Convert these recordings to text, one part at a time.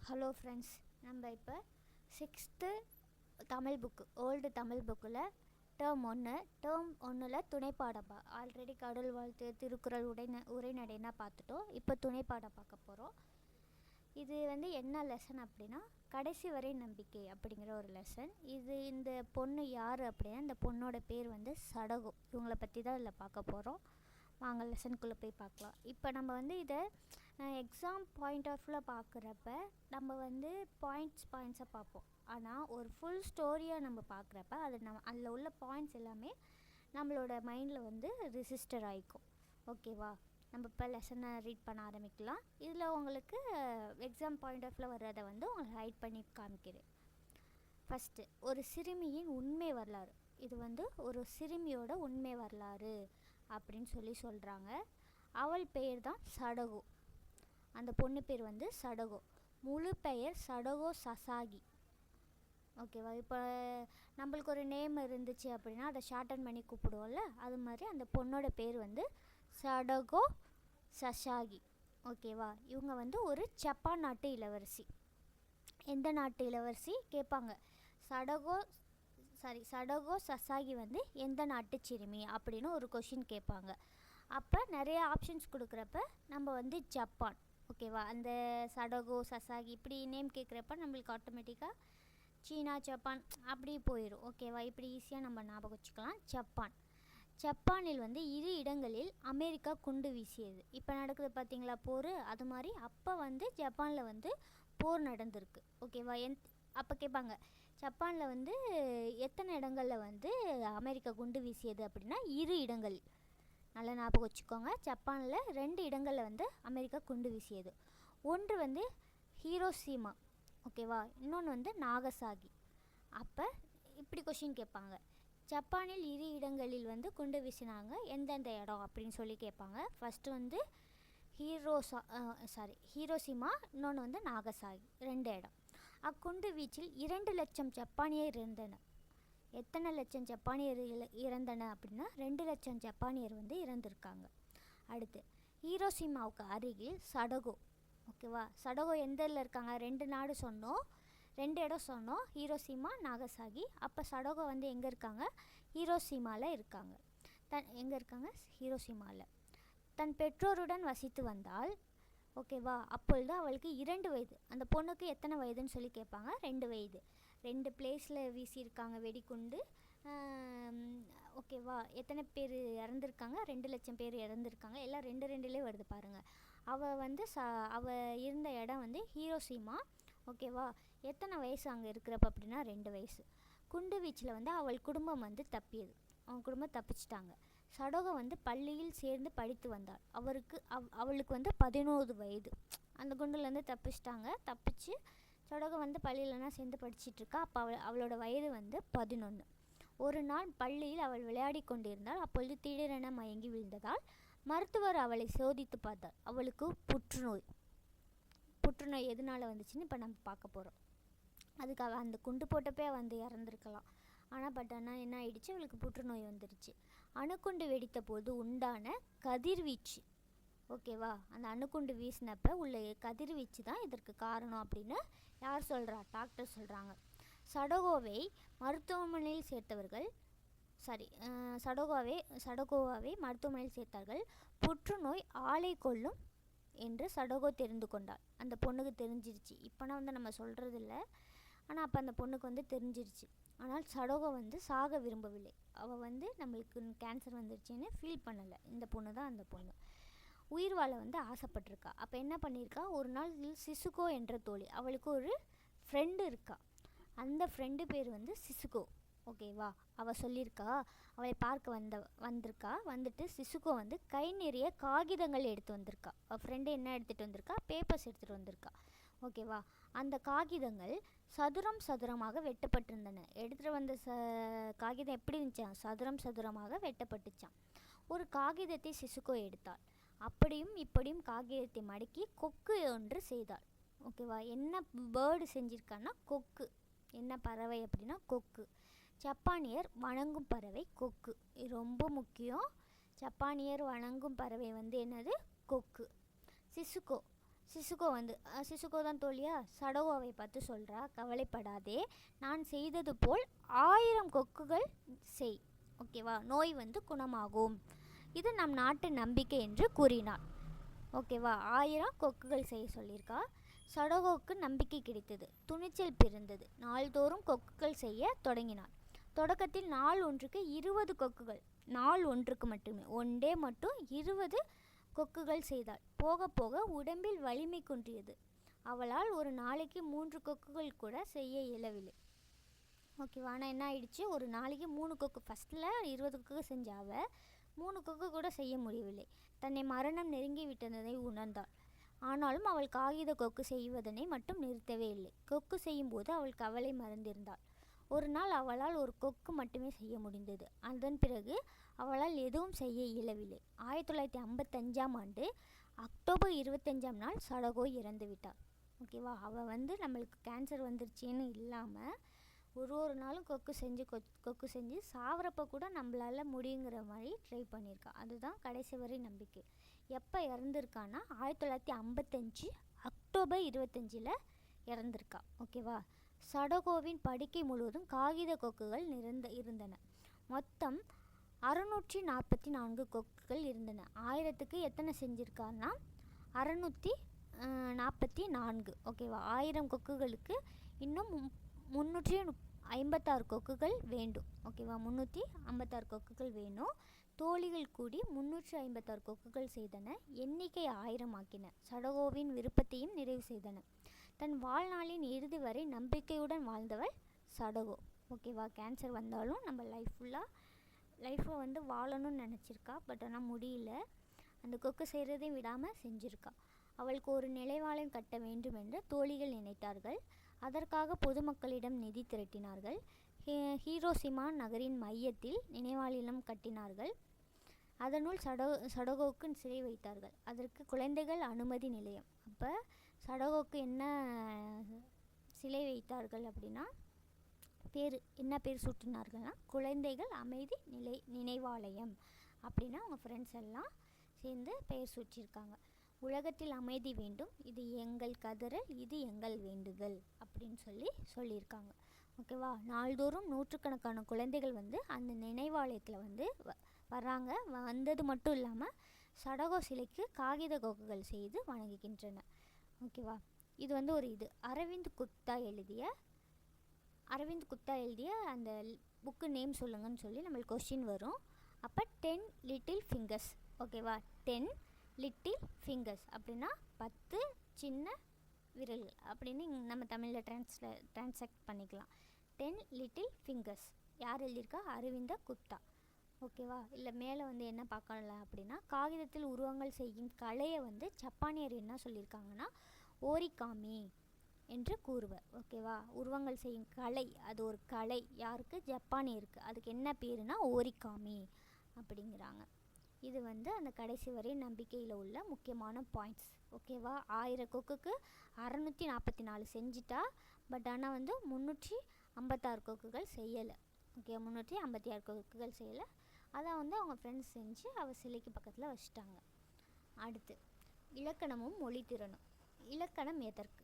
Hello friends, நம்ம இப்போ 6th Tamil book old Tamil புக்கில் டேர்ம் ஒன்றில் துணைப்பாடம் ஆல்ரெடி கடவுள் வாழ்த்து, திருக்குறள், உரைநடைனா பார்த்துட்டோம். இப்போ துணைப்பாடம் பார்க்க போகிறோம். இது என்ன லெசன் அப்படின்னா, கடைசி வரை நம்பிக்கை அப்படிங்கிற ஒரு லெசன். இந்த பொண்ணு யார் அப்படின்னா, இந்த பொண்ணோட பேர் சடகோ. இவங்களை பற்றி தான் இதில் பார்க்க போகிறோம். வாங்க லெசனுக்குள்ளே போய் பார்க்கலாம். இப்போ நம்ம இதை எக்ஸாம் பாயிண்ட் ஆஃப் வியூவில் பார்க்குறப்ப நம்ம பாயிண்ட்ஸை பார்ப்போம். ஆனால் ஒரு ஃபுல் ஸ்டோரியாக நம்ம பார்க்குறப்ப அதில் உள்ள பாயிண்ட்ஸ் எல்லாமே நம்மளோட மைண்டில் ரிஜிஸ்டர் ஆகிக்கும். ஓகேவா? நம்ம இப்போ லெசனை ரீட் பண்ண ஆரம்பிக்கலாம். இதில் உங்களுக்கு எக்ஸாம் பாயிண்ட் ஆஃப் வியூவில் வர்றதை உங்களுக்கு ஹைட் பண்ணி காமிக்கிறேன். ஃபஸ்ட்டு, ஒரு சிறுமியின் உண்மை வரலாறு. இது ஒரு சிறுமியோட உண்மை வரலாறு அப்படின்னு சொல்கிறாங்க. அவள் பெயர் தான் சடகோ. அந்த பொண்ணு பேர் சடகோ. முழு பெயர் சடகோ சசாகி. ஓகேவா? இப்போ நம்மளுக்கு ஒரு நேம் இருந்துச்சு அப்படின்னா அதை ஷார்டன் பண்ணி கூப்பிடுவோம்ல, அது மாதிரி அந்த பொண்ணோட பேர் சடகோ சசாகி. ஓகேவா? இவங்க ஒரு ஜப்பான் நாட்டு இளவரசி. எந்த நாட்டு இளவரசி கேட்பாங்க. சடகோ சசாகி எந்த நாட்டு சிறுமி அப்படின்னு ஒரு கொஷின் கேட்பாங்க. அப்போ நிறைய ஆப்ஷன்ஸ் கொடுக்குறப்ப நம்ம ஜப்பான். ஓகேவா? அந்த சடகோ சசாகி இப்படி நேம் கேட்குறப்ப நம்மளுக்கு ஆட்டோமேட்டிக்காக சீனா, ஜப்பான் அப்படி போயிடும். ஓகேவா? இப்படி ஈஸியாக நம்ம ஞாபகம் வச்சுக்கலாம். ஜப்பானில் 2 இடங்களில் அமெரிக்கா குண்டு வீசியது. இப்போ நடக்குது பார்த்தீங்களா போர், அது மாதிரி அப்போ ஜப்பானில் போர் நடந்திருக்கு. ஓகேவா? அப்போ கேட்பாங்க, ஜப்பானில் எத்தனை இடங்களில் அமெரிக்கா குண்டு வீசியது அப்படின்னா 2 இடங்கள். நல்லா ஞாபகம் வச்சுக்கோங்க. ஜப்பானில் 2 இடங்களில் அமெரிக்கா குண்டு வீசியது. ஒன்று ஹீரோஷிமா. ஓகேவா? இன்னொன்று நாகசாகி. அப்போ இப்படி கொஷின் கேட்பாங்க, ஜப்பானில் 2 இடங்களில் குண்டு வீசினாங்க, எந்தெந்த இடம் அப்படின்னு கேட்பாங்க. ஃபஸ்ட்டு ஹீரோஷிமா, இன்னொன்று நாகசாகி, 2 இடம். அக்குண்டு வீச்சில் 2 லட்சம் ஜப்பானியர் இருந்தனர். எத்தனை லட்சம் ஜப்பானியர் இறந்தன அப்படின்னா 2 லட்சம் ஜப்பானியர் இறந்துருக்காங்க. அடுத்து, ஹீரோஷிமாவுக்கு அருகில் சடகோ. ஓகேவா? சடகோ எந்த இதில் இருக்காங்க? 2 நாடு சொன்னோம், 2 இடம் சொன்னோம், ஹீரோஷிமா, நாகசாகி. அப்போ சடகோ எங்கே இருக்காங்க? ஹீரோஷிமாவில் இருக்காங்க. எங்கே இருக்காங்க? ஹீரோஷிமாவில். தன் பெற்றோருடன் வசித்து வந்தால். ஓகேவா? அப்பொழுது அவளுக்கு 2 வயது. அந்த பொண்ணுக்கு எத்தனை வயதுன்னு கேட்பாங்க. 2 வயது. 2 பிளேஸில் வீசியிருக்காங்க வெடிகுண்டு. ஓகேவா? எத்தனை பேர் இறந்துருக்காங்க? 2 லட்சம் பேர் இறந்துருக்காங்க. எல்லாம் 2 வருது பாருங்கள். அவள் இருந்த இடம் ஹீரோஷிமா. ஓகேவா? எத்தனை வயசு அங்கே இருக்கிறப்ப அப்படின்னா 2 வயசு. குண்டு வீச்சில் அவள் குடும்பம் தப்பியது. அவங்க குடும்பம் தப்பிச்சிட்டாங்க. சடகோ பள்ளியில் சேர்ந்து படித்து வந்தாள். அவளுக்கு 11 வயது. அந்த குண்டுலேருந்து தப்பிச்சிட்டாங்க. தப்பிச்சு சடகோ பள்ளியிலலாம் சேர்ந்து படிச்சிட்ருக்கா. அப்போ அவளோட வயது 11. ஒரு நாள் பள்ளியில் அவள் விளையாடி கொண்டிருந்தாள். அப்பொழுது திடீரென மயங்கி விழுந்ததால் மருத்துவர் அவளை சோதித்து பார்த்தார். அவளுக்கு புற்றுநோய் எதனால் வந்துச்சுன்னு இப்போ நம்ம பார்க்க போகிறோம். அதுக்காக அந்த குண்டு போட்டப்பே இறந்துருக்கலாம். ஆனால் என்ன ஆயிடுச்சு, அவளுக்கு புற்றுநோய் வந்துடுச்சு. அணுக்குண்டு வெடித்த போது உண்டான கதிர்வீச்சு. ஓகேவா? அந்த அணுக்குண்டு வீசினப்போ உள்ள கதிர்வீச்சு தான் இதற்கு காரணம் அப்படின்னு யார் சொல்கிறா? டாக்டர் சொல்கிறாங்க. சடகோவை மருத்துவமனையில் சேர்த்தவர்கள் சடகோவாவை மருத்துவமனையில் சேர்த்தார்கள். புற்றுநோய் ஆளை கொல்லும் என்று சடகோ தெரிந்து கொண்டாள். அந்த பொண்ணுக்கு தெரிஞ்சிருச்சு. இப்போனா நம்ம சொல்கிறது இல்லை, ஆனால் அப்போ அந்த பொண்ணுக்கு தெரிஞ்சிருச்சு. ஆனால் சடகோ சாக விரும்பவில்லை. அவள் நம்மளுக்கு கேன்சர் வந்துருச்சுன்னு ஃபீல் பண்ணலை. இந்த பொண்ணு தான் அந்த பொண்ணு. உயிர் வாழ ஆசைப்பட்டிருக்கா. அப்போ என்ன பண்ணியிருக்கா, ஒரு நாள் சிசுகோ என்ற தோழி, அவளுக்கு ஒரு ஃப்ரெண்டு இருக்கா. அந்த ஃப்ரெண்டு பேர் சிசுகோ. ஓகேவா? அவள் சொல்லியிருக்கா, அவளை பார்க்க வந்திருக்கா. வந்துட்டு சிசுகோ கை நிறைய காகிதங்கள் எடுத்து வந்திருக்கா. அவள் ஃப்ரெண்டு என்ன எடுத்துகிட்டு வந்திருக்கா? பேப்பர்ஸ் எடுத்துகிட்டு வந்திருக்கா. ஓகேவா? அந்த காகிதங்கள் சதுரமாக வெட்டப்பட்டிருந்தன. எடுத்துகிட்டு வந்த காகிதம் எப்படி இருந்துச்சான்? சதுரமாக வெட்டப்பட்டுச்சான். ஒரு காகிதத்தை சிசுகோ எடுத்தாள். அப்படியும் இப்படியும் காகிதத்தை மடக்கி கொக்கு ஒன்று செய்தாள். ஓகேவா? என்ன பேர்டு செஞ்சிருக்கான்னா கொக்கு. என்ன பறவை அப்படின்னா கொக்கு. ஜப்பானியர் வணங்கும் பறவை கொக்கு. இது ரொம்ப முக்கியம். ஜப்பானியர் வணங்கும் பறவை என்னது? கொக்கு. சிசுகோ சிசுகோ தான் தோழியா சடகோவை பார்த்து சொல்கிறா, கவலைப்படாதே, நான் செய்தது போல் 1000 கொக்குகள் செய், ஓகேவா, நோய் குணமாகும். இது நம் நாட்டு நம்பிக்கை என்று கூறினார். ஓகேவா, 1000 கொக்குகள் செய்ய சொல்லியிருக்கா. சடகோவுக்கு நம்பிக்கை கிடைத்தது, துணிச்சல் பிறந்தது. நாள்தோறும் கொக்குகள் செய்ய தொடங்கினார். தொடக்கத்தில் நாள் ஒன்றுக்கு 20 கொக்குகள், நாள் ஒன்றுக்கு மட்டுமே, ஒன் டே மட்டும் 20 கொக்குகள் செய்தாள். போக போக உடம்பில் வலிமை குன்றியது. அவளால் ஒரு நாளைக்கு 3 கொக்குகள் கூட செய்ய இயலவில்லை. ஓகேவா, ஆனால் என்ன ஆயிடுச்சு, ஒரு நாளைக்கு 3 கொக்கு, ஃபஸ்ட்டில் 20 கொக்கு செஞ்சாவ 3 கொக்கு கூட செய்ய முடியவில்லை. தன்னை மரணம் நெருங்கி விட்டதை உணர்ந்தாள். ஆனாலும் அவள் காகித கொக்கு செய்வதனை மட்டும் நிறுத்தவே இல்லை. கொக்கு செய்யும்போது அவள் கவலை மறந்திருந்தாள். ஒரு நாள் அவளால் ஒரு கொக்கு மட்டுமே செய்ய முடிந்தது. அதன் பிறகு அவளால் எதுவும் செய்ய இயலவில்லை. 1955ஆம் ஆண்டு அக்டோபர் 25ஆம் நாள் சடகோ இறந்து விட்டாள். ஓகேவா, அவள் நம்மளுக்கு கேன்சர் வந்துருச்சின்னு இல்லாமல் ஒரு நாளும் கொக்கு செஞ்சு சாவரப்போ கூட நம்மளால் முடியுங்கிற மாதிரி ட்ரை பண்ணியிருக்கா. அதுதான் கடைசி வரை நம்பிக்கை. எப்போ இறந்துருக்கான்னா 1955 அக்டோபர் 25 இறந்துருக்கா. ஓகேவா, சடகோவின் படுக்கை முழுவதும் காகித கொக்குகள் இருந்தன. மொத்தம் 644 கொக்குகள் இருந்தன. 1000க்கு எத்தனை செஞ்சுருக்காருன்னா 644. ஓகேவா, 1000 கொக்குகளுக்கு இன்னும் 356 கொக்குகள் வேண்டும். ஓகேவா, 356 கொக்குகள் வேணும். தோழிகள் கூடி 356 கொக்குகள் செய்தன. எண்ணிக்கை 1000 ஆக்கின. சடகோவின் விருப்பத்தையும் நிறைவு செய்தன. தன் வாழ்நாளின் இறுதி வரை நம்பிக்கையுடன் வாழ்ந்தவள் சடகோ. ஓகேவா, கேன்சர் வந்தாலும் நம்ம லைஃப்பை வாழணும்னு நினச்சிருக்கா. பட் ஆனால் முடியல. அந்த கொக்கு செய்கிறதை விடாமல் செஞ்சுருக்கா. அவளுக்கு ஒரு நிலைவாளம் கட்ட வேண்டும் என்று தோழிகள் நினைத்தார்கள். அதற்காக பொதுமக்களிடம் நிதி திரட்டினார்கள். ஹீரோஷிமா நகரின் மையத்தில் நினைவாலயம் கட்டினார்கள். அதனுள் சடகோவுக்கு சிலை வைத்தார்கள். அதற்கு குழந்தைகள் அனுமதி நிலையம். அப்போ சடகோவுக்கு என்ன சிலை வைத்தார்கள் அப்படின்னா என்ன பேர் சூட்டினார்கள்னா குழந்தைகள் அமைதி நினைவாலயம் அப்படின்னா அவங்க ஃப்ரெண்ட்ஸ் எல்லாம் சேர்ந்து பெயர் சூட்டியிருக்காங்க. உலகத்தில் அமைதி வேண்டும், இது எங்கள் கதறல், இது எங்கள் வேண்டுதல் அப்படின்னு சொல்லியிருக்காங்க. ஓகேவா, நாள்தோறும் நூற்றுக்கணக்கான குழந்தைகள் அந்த நினைவாலயத்தில் வர்றாங்க. வந்தது மட்டும் இல்லாமல் சடகோ சிலைக்கு காகித கொக்குகள் செய்து வணங்குகின்றன. ஓகேவா, இது ஒரு இது அரவிந்த் குப்தா எழுதிய அந்த புக்கு நேம் சொல்லுங்கன்னு சொல்லி நம்மளுக்கு கொஸ்டின் வரும். அப்போ 10 லிட்டில் ஃபிங்கர்ஸ். ஓகேவா, 10 லிட்டில் ஃபிங்கர்ஸ் அப்படின்னா 10 சின்ன விரல்கள் அப்படின்னு நம்ம தமிழில் டிரான்ஸ்லேட் பண்ணிக்கலாம். 10 லிட்டில் ஃபிங்கர்ஸ் யார் எழுதியிருக்கா? அரவிந்த குப்தா. ஓகேவா, இல்லை மேலே என்ன பார்க்கலாம் அப்படின்னா காகிதத்தில் உருவங்கள் செய்யும் கலையை ஜப்பானியர் என்ன சொல்லியிருக்காங்கன்னா ஓரிகாமி என்று கூறுவர். ஓகேவா, உருவங்கள் செய்யும் கலை, அது ஒரு கலை. யாருக்கு? ஜப்பானியருக்கு. அதுக்கு என்ன பேருனா ஓரிகாமி அப்படிங்கிறாங்க. இது அந்த கடைசி வரை நம்பிக்கையில் உள்ள முக்கியமான பாயிண்ட்ஸ். ஓகேவா, 1000 கொக்குக்கு 644 செஞ்சிட்டா. பட் ஆனால் 356 கொக்குகள் செய்யலை. ஓகே, 356 கொக்குகள் செய்யலை. அதை அவங்க ஃப்ரெண்ட்ஸ் செஞ்சு அவள் சிலைக்கு பக்கத்தில் வச்சுட்டாங்க. அடுத்து இலக்கணமும் மொழித்திறனும். இலக்கணம் எதற்கு?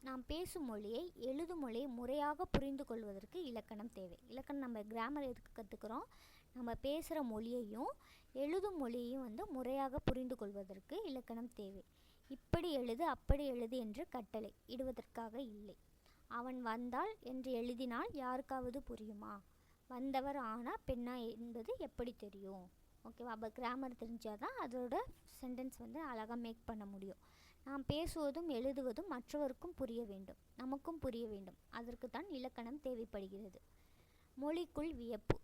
நாம் பேசும் மொழியை எழுதும் மொழியை முறையாக புரிந்து கொள்வதற்கு இலக்கணம் தேவை. இலக்கணம் நம்ம கிராமர் எதுக்கு கற்றுக்குறோம்? நம்ம பேசுகிற மொழியையும் எழுதும் மொழியையும் முறையாக புரிந்து கொள்வதற்கு இலக்கணம் தேவை. இப்படி எழுது அப்படி எழுது என்று கட்டளை இடுவதற்காக இல்லை. அவன் வந்தாள் என்று எழுதினால் யாருக்காவது புரியுமா? வந்தவர் ஆனா பெண்ணா என்பது எப்படி தெரியும்? ஓகேவா, அப்போ கிராமர் தெரிஞ்சால் தான் அதோட சென்டென்ஸ் அழகாக மேக் பண்ண முடியும். நாம் பேசுவதும் எழுதுவதும் மற்றவருக்கும் புரிய வேண்டும், நமக்கும் புரிய வேண்டும். அதற்கு தான் இலக்கணம் தேவைப்படுகிறது. மொழிக்குள் வியப்பு.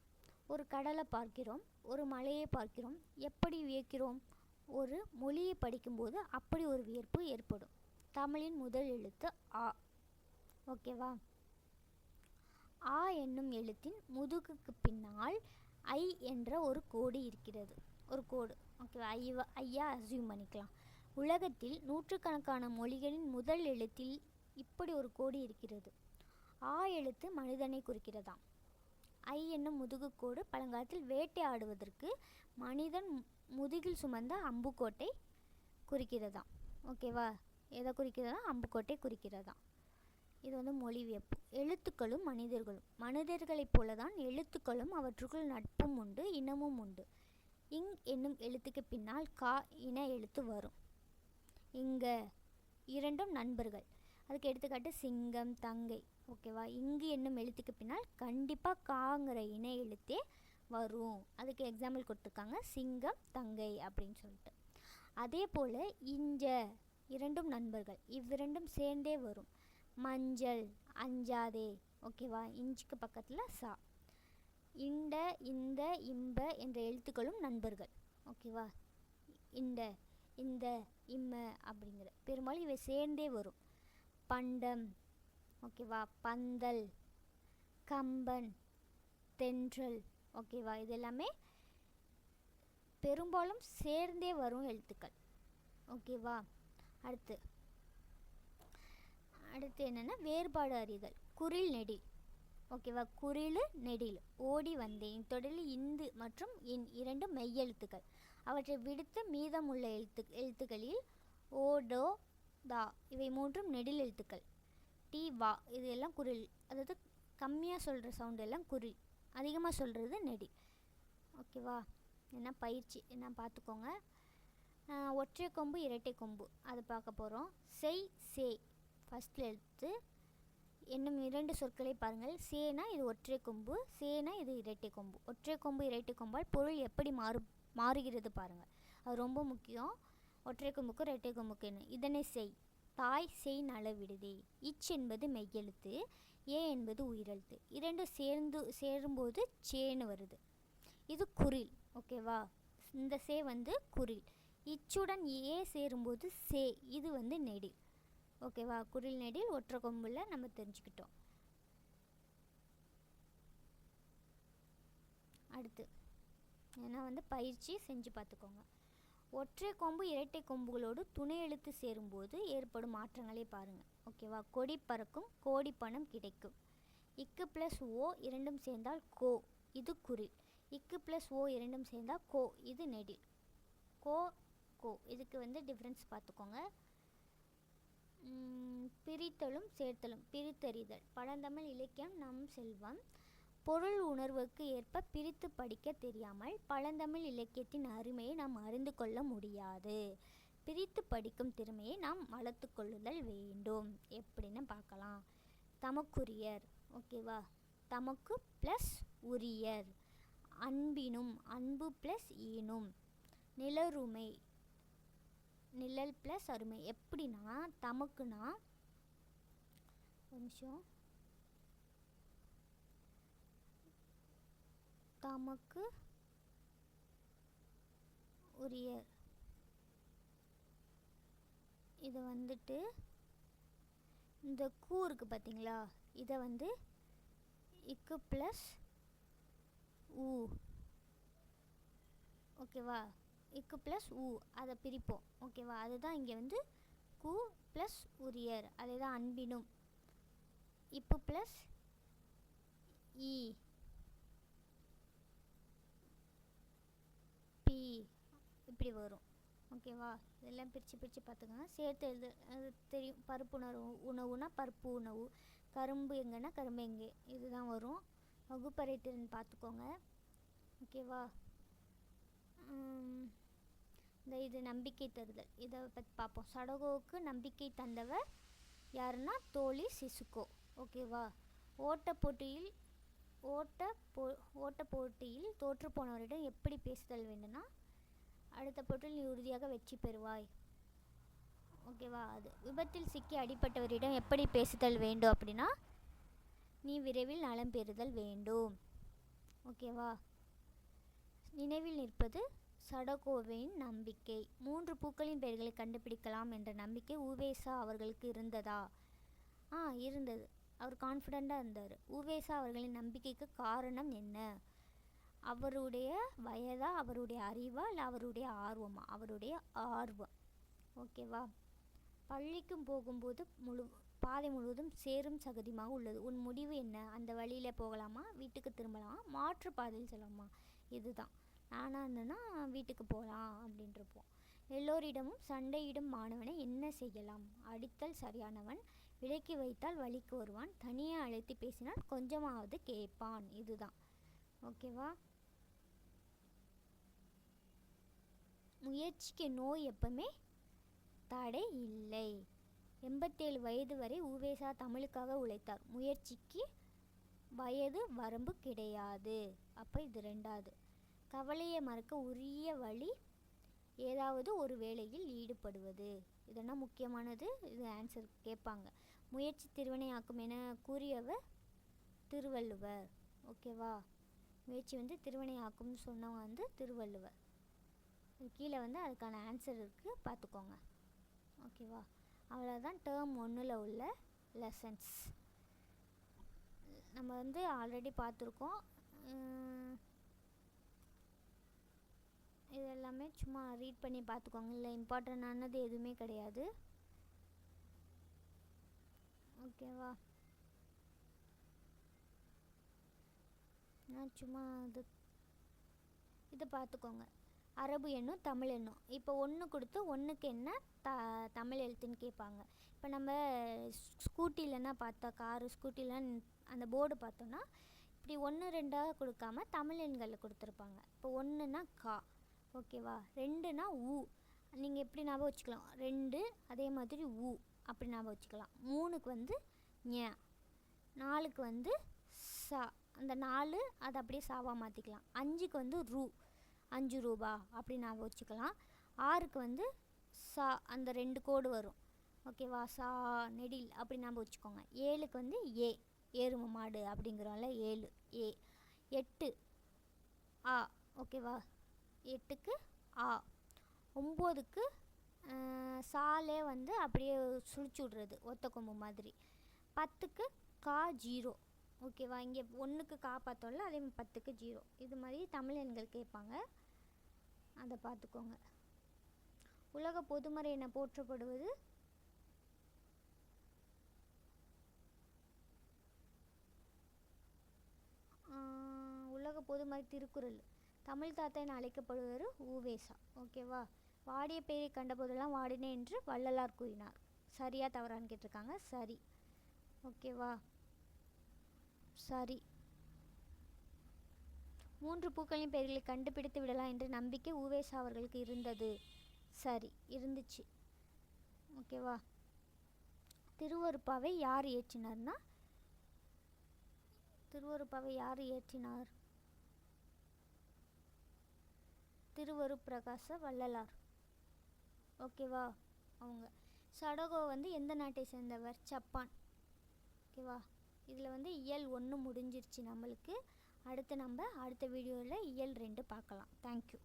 ஒரு கடலை பார்க்கிறோம், ஒரு மலையை பார்க்கிறோம். எப்படி வியக்கிறோம்? ஒரு மொழியை படிக்கும்போது அப்படி ஒரு வியப்பு ஏற்படும். தமிழின் முதல் எழுத்து ஆ. ஓகேவா, ஆ என்னும் எழுத்தின் முதுகுக்கு பின்னால் ஐ என்ற ஒரு கோடு இருக்கிறது. ஒரு கோடு. ஓகேவா, ஐயா அஸ்யூம் பண்ணிக்கலாம். உலகத்தில் நூற்றுக்கணக்கான மொழிகளின் முதல் எழுத்தில் இப்படி ஒரு கோடு இருக்கிறது. ஆ எழுத்து மனிதனை குறிக்கிறதாம். ஐ என்னும் முதுகுக்கோடு பழங்காலத்தில் வேட்டையாடுவதற்கு மனிதன் முதுகில் சுமந்த அம்புக்கோட்டை குறிக்கிறதாம். ஓகேவா, எதை குறிக்கிறதா? அம்புக்கோட்டை குறிக்கிறதா. இது வந்து மொழிவியப்பு. எழுத்துக்களும் மனிதர்களும். மனிதர்களைப் போல தான் எழுத்துக்களும் அவற்றுக்குள் நட்பும் உண்டு, இனமும் உண்டு. இங் என்னும் எழுத்துக்கு பின்னால் கா இன எழுத்து வரும். இங்க இரண்டும் நண்பர்கள். அதுக்கு எடுத்துக்காட்டு சிங்கம், தங்கை. ஓகேவா? இங்கு என்னும் எழுத்துக்கு பின்னால் கண்டிப்பாக காங்கிற இன எழுத்தே வரும். அதுக்கு எக்ஸாம்பிள் கொடுத்துருக்காங்க, சிங்கம், தங்கை அப்படின்னு சொல்லிட்டு. அதே போல் இஞ்ச இரண்டும் நண்பர்கள். இவ்விரண்டும் சேர்ந்தே வரும். மஞ்சள், அஞ்சாதே. ஓகேவா? இஞ்சுக்கு பக்கத்தில் சா. இந்த, இம்ப என்ற எழுத்துக்களும் நண்பர்கள். ஓகேவா? இந்த, இம்ம அப்படிங்கிற பெரும்பாலும் இவை சேர்ந்தே வரும். பண்டம். ஓகேவா? பந்தல், கம்பன், தென்றல். ஓகேவா? இது எல்லாமே பெரும்பாலும் சேர்ந்தே வரும் எழுத்துக்கள். ஓகேவா? அடுத்து என்னென்னா வேறுபாடு அறிதல். குறில் நெடில். ஓகேவா? குறிலு நெடில். ஓடி வந்தேன் தொடரில் இந்து மற்றும் இன் இரண்டும் மெய்யெழுத்துக்கள். அவற்றை விடுத்த மீதமுள்ள எழுத்துக்களில் ஓடோ தா இவை மூன்றும் நெடில் எழுத்துக்கள். டி வா இது எல்லாம் குறில். அதாவது கம்மியாக சொல்கிற சவுண்ட் எல்லாம் குறில், அதிகமாக சொல்கிறது நெடில். ஓகேவா? என்ன பயிற்சி என்ன பார்த்துக்கோங்க. ஒற்றை கொம்பு இரட்டை கொம்பு அதை பார்க்க போகிறோம். செய், சே ஃபஸ்ட்டில் எழுத்து என்னும் இரண்டு சொற்களை பாருங்கள். சேனா இது ஒற்றை கொம்பு, சேனா இது இரட்டை கொம்பு. ஒற்றை கொம்பு இரட்டை கொம்பால் பொருள் எப்படி மாறுகிறது பாருங்கள். அது ரொம்ப முக்கியம். ஒற்றை கொம்புக்கு இரட்டை கொம்புக்குன்னு. இதனை செய். தாய் செய் நலவிடுதே. இச் என்பது மெய்யெழுத்து, ஏ என்பது உயிரெழுத்து. இரண்டு சேரும்போது சேன்னு வருது. இது குறில். ஓகேவா? இந்த சே வந்து குறில். இச்சுடன் ஏ சேரும்போது சே, இது வந்து நெடில். ஓகேவா? குறில் நெடில் ஒற்றை கொம்புல நம்ம தெரிஞ்சுக்கிட்டோம். அடுத்து ஏன்னா வந்து பயிற்சி செஞ்சு பார்த்துக்கோங்க. ஒற்றை கொம்பு இரட்டை கொம்புகளோடு துணை எழுத்து சேரும்போது ஏற்படும் மாற்றங்களை பாருங்கள். ஓகேவா? கொடி பறக்கும், கோடி பணம் கிடைக்கும். இக்கு ப்ளஸ் ஓ இரண்டும் சேர்ந்தால் கோ, இது குறில். இக்கு ப்ளஸ் ஓ இரண்டும் சேர்ந்தால் கோ, இது நெடில். கோ கோ இதுக்கு வந்து டிஃப்ரென்ஸ் பார்த்துக்கோங்க. பிரித்தலும் சேர்த்தலும். பிரித்தறிதல். பழந்தமிழ் இலக்கியம் நம் செல்வம். பொருள் உணர்வுக்கு ஏற்ப பிரித்து படிக்க தெரியாமல் பழந்தமிழ் இலக்கியத்தின் அருமையை நாம் அறிந்து கொள்ள முடியாது. பிரித்து படிக்கும் திறமையை நாம் வளர்த்து கொள்ளுதல் வேண்டும். எப்படின்னு பார்க்கலாம். தமக்குரியர். ஓகேவா? தமக்கு ப்ளஸ் உரியர். அன்பினும், அன்பு ப்ளஸ் ஈனும். நிலருமை, நிழல் ப்ளஸ் அருமை. எப்படின்னா தமக்குனா ஒரு நிமிஷம். தமக்கு உரியர் இதை வந்துட்டு இந்த கூ இருக்கு பார்த்தீங்களா, இதை வந்து இக்கு ப்ளஸ் ஊ. ஓகேவா? இக்கு ப்ளஸ் ஊ அதை பிரிப்போம். ஓகேவா? அதுதான் இங்கே வந்து கு ப்ளஸ் உரியர். அதே தான் அன்பினும். இப்பு ப்ளஸ் இ பி இப்படி வரும். ஓகேவா? இதெல்லாம் பிரித்து பார்த்துக்கோங்க. சேர்த்து அது தெரியும். பருப்பு உணவுனா பருப்பு உணவு. கரும்பு எங்கன்னா கரும்பு எங்கே, இதுதான் வரும். வகுப்பறை திறன் பார்த்துக்கோங்க. ஓகேவா? இது நம்பிக்கை தருதல். இதை பற்றி பார்ப்போம். சடகோவுக்கு நம்பிக்கை தந்தவர் யாருன்னா தோழி சிசுகோ. ஓகேவா? ஓட்ட போட்டியில் தோற்று போனவரிடம் எப்படி பேசுதல் வேண்டும்னா, அடுத்த போட்டியில் நீ உறுதியாக வெற்றி பெறுவாய். ஓகேவா? அது விபத்தில் சிக்கி அடிப்பட்டவரிடம் எப்படி பேசுதல் வேண்டும் அப்படின்னா, நீ விரைவில் நலம் பெறுதல் வேண்டும். ஓகேவா? நினைவில் நிற்பது சடகோவின் நம்பிக்கை. 3 பூக்களின் பெயர்களை கண்டுபிடிக்கலாம் என்ற நம்பிக்கை உவேசா அவர்களுக்கு இருந்ததா? இருந்தது. அவர் கான்ஃபிடெண்ட்டாக இருந்தார். உவேசா அவர்களின் நம்பிக்கைக்கு காரணம் என்ன? அவருடைய வயதா, அவருடைய அறிவா, இல்லை அவருடைய ஆர்வமா? அவருடைய ஆர்வம். ஓகேவா? பள்ளிக்கும் போகும்போது பாதை முழுவதும் சேரும் சகதியமாக உள்ளது. உன் முடிவு என்ன? அந்த வழியில் போகலாமா, வீட்டுக்கு திரும்பலாமா, மாற்று பாதையில் செல்லலாமா? இதுதான். நானாக இருந்தேன்னா வீட்டுக்கு போகலாம் அப்படின்ட்டுருப்போம். எல்லோரிடமும் சண்டையிடும் மாணவனை என்ன செய்யலாம்? அடித்தல் சரியானவன், விலக்கி வைத்தால் வழிக்கு வருவான், தனியே அழைத்து பேசினால் கொஞ்சமாவது கேட்பான். இதுதான் ஓகேவா? முயற்சிக்கு நோய் எப்பவுமே தடை இல்லை. 87 வயது வரை உவேசா தமிழுக்காக உழைத்தார். முயற்சிக்கு வயது வரம்பு கிடையாது. அப்போ இது ரெண்டாவது. கவலையை மறக்க உரிய வழி ஏதாவது ஒரு வேலையில் ஈடுபடுவது. இதெல்லாம் முக்கியமானது. இது ஆன்சர் கேட்பாங்க. முயற்சி திருவினையாக்கும் என கூறியவர் திருவள்ளுவர். ஓகேவா? முயற்சி திருவினையாக்கும்னு சொன்னவங்க திருவள்ளுவர். கீழே அதுக்கான ஆன்சர் இருக்குது, பார்த்துக்கோங்க. ஓகேவா? அவ்வளோதான் டேர்ம் 1ல் உள்ள லெசன்ஸ். நம்ம ஆல்ரெடி பார்த்துருக்கோம். இது எல்லாமே சும்மா ரீட் பண்ணி பார்த்துக்கோங்க. இல்லை இம்பார்ட்டண்டானது எதுவுமே கிடையாது. ஓகேவா? நான் சும்மா இதை பார்த்துக்கோங்க. அரபு எண்ணும் தமிழ் எண்ணும். இப்போ 1 கொடுத்து 1க்கு என்ன தமிழ் எழுத்துன்னு கேட்பாங்க. இப்போ நம்ம ஸ்கூட்டிலன்னா பார்த்தா, காரு ஸ்கூட்டிலாம் அந்த போர்டு பார்த்தோன்னா இப்படி 1 2 கொடுக்காம தமிழ் எண்களில் கொடுத்துருப்பாங்க. இப்போ 1னா கா, ஓகேவா? 2னா ஊ, நீங்கள் எப்படி ஞாபகம் வச்சுக்கலாம், 2 அதே மாதிரி ஊ அப்படி ஞாபகம் வச்சுக்கலாம். 3க்கு ஞ, 4க்கு சா, அந்த 4 அதை அப்படியே சாவாக மாற்றிக்கலாம். 5க்கு ரூ, 5 ரூபா அப்படி ஞாபகம் வச்சுக்கலாம். 6க்கு சா, அந்த 2 கோடு வரும். ஓகேவா? சா நெடில் அப்படி ஞாபகம் வச்சுக்கோங்க. 7க்கு ஏ, ஏறும மாடு அப்படிங்கிறோம்ல, 7 ஏ. 8 ஆ, ஓகேவா? 8க்கு ஆ. 9க்கு சாலே அப்படியே சுழிச்சு விட்றது, ஒத்த கொம்பு மாதிரி. 10க்கு கா 0. ஓகேவா? இங்கே 1க்கு கா பார்த்தோம்ல, அதே மாதிரி 10க்கு 0. இது மாதிரி தமிழ் எண்கள் கேட்பாங்க, அதை பார்த்துக்கோங்க. உலக பொதுமறை என போற்றப்படுவது உலக பொதுமறை திருக்குறள். தமிழ் தாத்தா என அழைக்கப்படுவது உவேசா. ஓகேவா? வாடிய பெயரை கண்டபோதெல்லாம் வாடினேன் என்று வள்ளலார் கூறினார். சரியா தவறான்னு கேட்டிருக்காங்க. சரி. ஓகேவா? சரி. 3 பூக்களின் பெயர்களை கண்டுபிடித்து விடலாம் என்ற நம்பிக்கை உவேசா அவர்களுக்கு இருந்தது. சரி, இருந்துச்சு. ஓகேவா? திருவருப்பாவை யார் இயற்றினார்னா, திருவருப்பாவை யார் இயற்றினார்? திருவருட்பிரகாச வள்ளலார். ஓகேவா? அவங்க. சடகோ எந்த நாட்டை சேர்ந்தவர்? ஜப்பான். ஓகேவா? இதில் இயல் 1 முடிஞ்சிருச்சு நம்மளுக்கு. அடுத்து நம்ம அடுத்த வீடியோவில் இயல் 2 பார்க்கலாம். தேங்க்யூ.